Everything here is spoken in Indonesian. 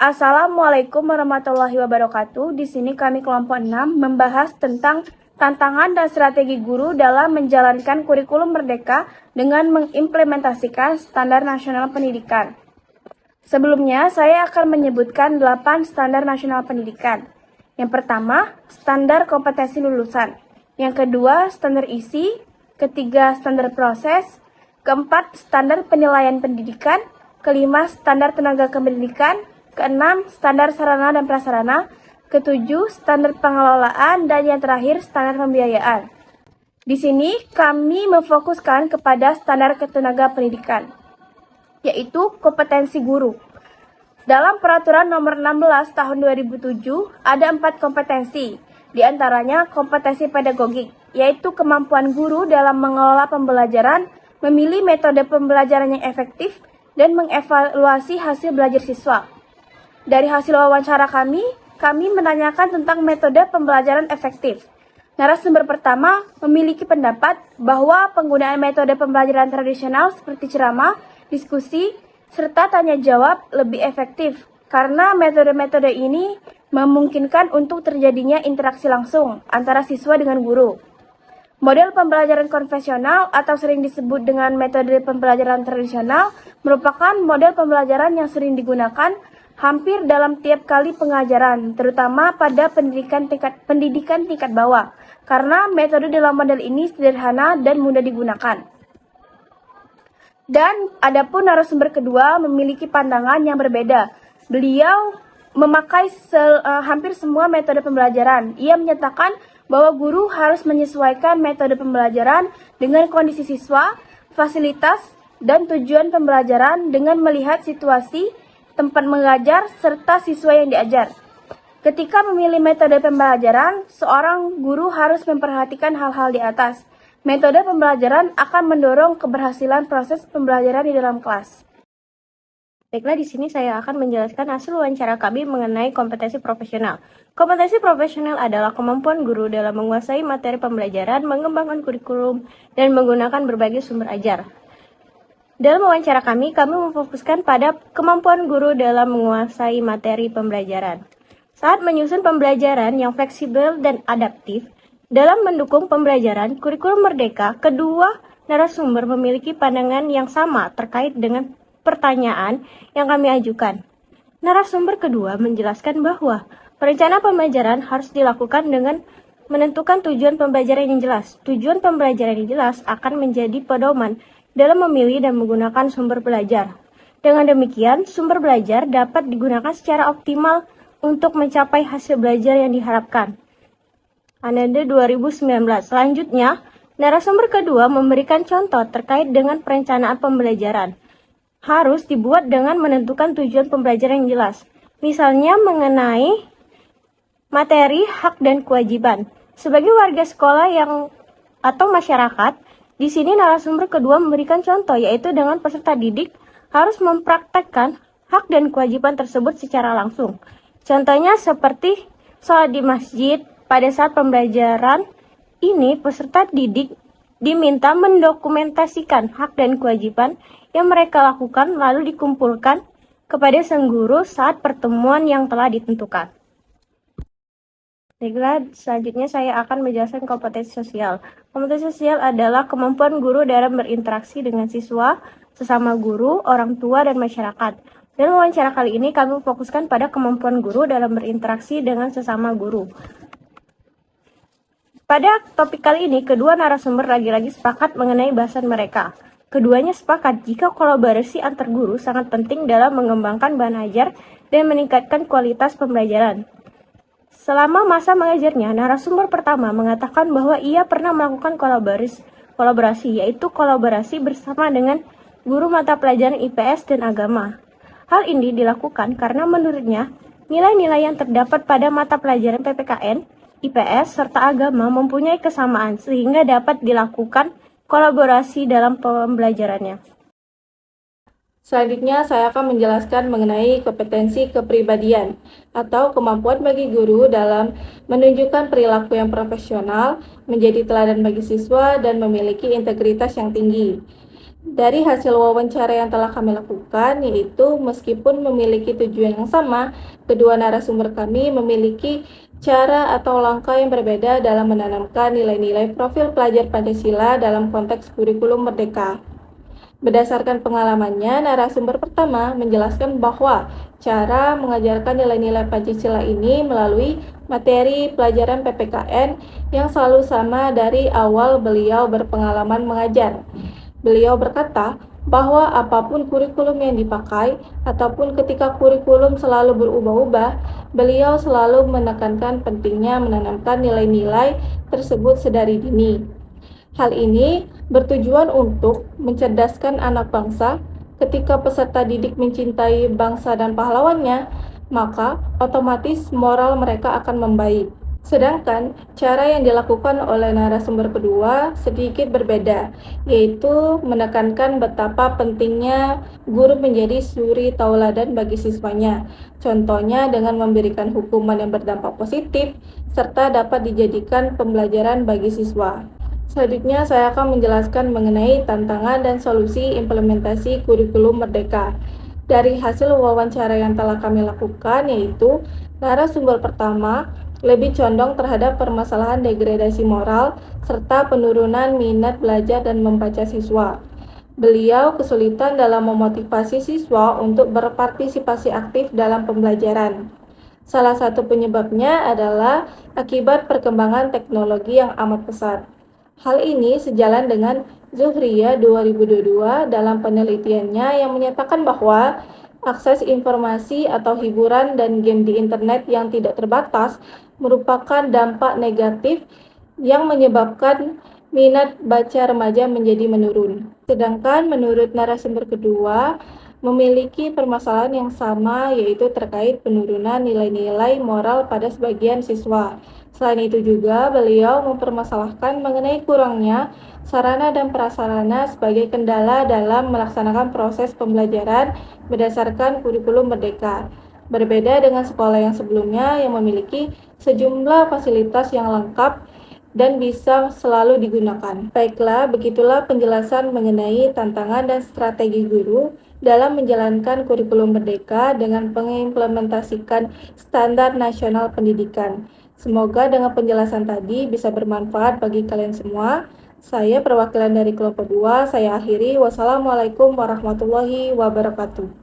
Assalamualaikum warahmatullahi wabarakatuh. Di sini kami kelompok 6 membahas tentang tantangan dan strategi guru dalam menjalankan kurikulum merdeka dengan mengimplementasikan standar nasional pendidikan. Sebelumnya, saya akan menyebutkan 8 standar nasional pendidikan. Yang pertama, standar kompetensi lulusan. Yang kedua, standar isi. Ketiga, standar proses. Keempat, standar penilaian pendidikan. Kelima, standar tenaga kependidikan. Keenam, standar sarana dan prasarana. Ketujuh, standar pengelolaan. Dan yang terakhir, standar pembiayaan. Di sini kami memfokuskan kepada standar ketenaga pendidikan, yaitu kompetensi guru. Dalam peraturan nomor 16 tahun 2007, ada 4 kompetensi. Di antaranya kompetensi pedagogik, yaitu kemampuan guru dalam mengelola pembelajaran, memilih metode pembelajaran yang efektif, dan mengevaluasi hasil belajar siswa. Dari hasil wawancara kami menanyakan tentang metode pembelajaran efektif. Narasumber pertama memiliki pendapat bahwa penggunaan metode pembelajaran tradisional seperti ceramah, diskusi, serta tanya jawab lebih efektif karena metode-metode ini memungkinkan untuk terjadinya interaksi langsung antara siswa dengan guru. Model pembelajaran konvensional atau sering disebut dengan metode pembelajaran tradisional merupakan model pembelajaran yang sering digunakan hampir dalam tiap kali pengajaran, terutama pada pendidikan tingkat bawah, karena metode dalam model ini sederhana dan mudah digunakan. Dan adapun narasumber kedua memiliki pandangan yang berbeda. Beliau memakai hampir semua metode pembelajaran. Ia menyatakan bahwa guru harus menyesuaikan metode pembelajaran dengan kondisi siswa, fasilitas, dan tujuan pembelajaran dengan melihat situasi, tempat mengajar, serta siswa yang diajar. Ketika memilih metode pembelajaran, seorang guru harus memperhatikan hal-hal di atas. Metode pembelajaran akan mendorong keberhasilan proses pembelajaran di dalam kelas. Baiklah, di sini saya akan menjelaskan hasil wawancara kami mengenai kompetensi profesional. Kompetensi profesional adalah kemampuan guru dalam menguasai materi pembelajaran, mengembangkan kurikulum, dan menggunakan berbagai sumber ajar. Dalam wawancara kami memfokuskan pada kemampuan guru dalam menguasai materi pembelajaran. Saat menyusun pembelajaran yang fleksibel dan adaptif, dalam mendukung pembelajaran kurikulum merdeka, kedua narasumber memiliki pandangan yang sama terkait dengan pertanyaan yang kami ajukan. Narasumber kedua menjelaskan bahwa perencanaan pembelajaran harus dilakukan dengan menentukan tujuan pembelajaran yang jelas. Tujuan pembelajaran yang jelas akan menjadi pedoman dalam memilih dan menggunakan sumber belajar. Dengan demikian, sumber belajar dapat digunakan secara optimal untuk mencapai hasil belajar yang diharapkan. Ananda 2019. Selanjutnya, narasumber kedua memberikan contoh terkait dengan perencanaan pembelajaran. Harus dibuat dengan menentukan tujuan pembelajaran yang jelas. Misalnya mengenai materi, hak, dan kewajiban. Sebagai warga sekolah atau masyarakat, di sini narasumber kedua memberikan contoh, yaitu dengan peserta didik harus mempraktekkan hak dan kewajiban tersebut secara langsung. Contohnya seperti sholat di masjid. Pada saat pembelajaran ini, peserta didik diminta mendokumentasikan hak dan kewajiban yang mereka lakukan lalu dikumpulkan kepada sang guru saat pertemuan yang telah ditentukan. Baiklah, selanjutnya saya akan menjelaskan kompetensi sosial. Kompetensi sosial adalah kemampuan guru dalam berinteraksi dengan siswa, sesama guru, orang tua, dan masyarakat. Dalam wawancara kali ini kami fokuskan pada kemampuan guru dalam berinteraksi dengan sesama guru. Pada topik kali ini, kedua narasumber lagi-lagi sepakat mengenai bahasan mereka. Keduanya sepakat jika kolaborasi antar guru sangat penting dalam mengembangkan bahan ajar dan meningkatkan kualitas pembelajaran. Selama masa mengajarnya, narasumber pertama mengatakan bahwa ia pernah melakukan kolaborasi, yaitu kolaborasi bersama dengan guru mata pelajaran IPS dan agama. Hal ini dilakukan karena menurutnya, nilai-nilai yang terdapat pada mata pelajaran PPKN, IPS, serta agama mempunyai kesamaan sehingga dapat dilakukan kolaborasi dalam pembelajarannya. Selanjutnya, saya akan menjelaskan mengenai kompetensi kepribadian atau kemampuan bagi guru dalam menunjukkan perilaku yang profesional, menjadi teladan bagi siswa, dan memiliki integritas yang tinggi. Dari hasil wawancara yang telah kami lakukan, yaitu meskipun memiliki tujuan yang sama, kedua narasumber kami memiliki cara atau langkah yang berbeda dalam menanamkan nilai-nilai profil pelajar Pancasila dalam konteks kurikulum Merdeka. Berdasarkan pengalamannya, narasumber pertama menjelaskan bahwa cara mengajarkan nilai-nilai Pancasila ini melalui materi pelajaran PPKN yang selalu sama dari awal beliau berpengalaman mengajar. Beliau berkata bahwa apapun kurikulum yang dipakai, ataupun ketika kurikulum selalu berubah-ubah, beliau selalu menekankan pentingnya menanamkan nilai-nilai tersebut sedari dini. Hal ini bertujuan untuk mencerdaskan anak bangsa. Ketika peserta didik mencintai bangsa dan pahlawannya, maka otomatis moral mereka akan membaik. Sedangkan cara yang dilakukan oleh narasumber kedua sedikit berbeda, yaitu menekankan betapa pentingnya guru menjadi suri tauladan bagi siswanya. Contohnya dengan memberikan hukuman yang berdampak positif serta dapat dijadikan pembelajaran bagi siswa. Selanjutnya, saya akan menjelaskan mengenai tantangan dan solusi implementasi kurikulum Merdeka. Dari hasil wawancara yang telah kami lakukan, yaitu narasumber pertama lebih condong terhadap permasalahan degradasi moral serta penurunan minat belajar dan membaca siswa. Beliau kesulitan dalam memotivasi siswa untuk berpartisipasi aktif dalam pembelajaran. Salah satu penyebabnya adalah akibat perkembangan teknologi yang amat pesat. Hal ini sejalan dengan Zuhriya 2022 dalam penelitiannya yang menyatakan bahwa akses informasi atau hiburan dan game di internet yang tidak terbatas merupakan dampak negatif yang menyebabkan minat baca remaja menjadi menurun. Sedangkan menurut narasumber kedua, memiliki permasalahan yang sama, yaitu terkait penurunan nilai-nilai moral pada sebagian siswa. Selain itu juga, beliau mempermasalahkan mengenai kurangnya sarana dan prasarana sebagai kendala dalam melaksanakan proses pembelajaran berdasarkan kurikulum Merdeka. Berbeda dengan sekolah yang sebelumnya yang memiliki sejumlah fasilitas yang lengkap dan bisa selalu digunakan. Baiklah, begitulah penjelasan mengenai tantangan dan strategi guru dalam menjalankan kurikulum Merdeka dengan mengimplementasikan standar nasional pendidikan. Semoga dengan penjelasan tadi bisa bermanfaat bagi kalian semua. Saya perwakilan dari kelompok 2, saya akhiri. Wassalamualaikum warahmatullahi wabarakatuh.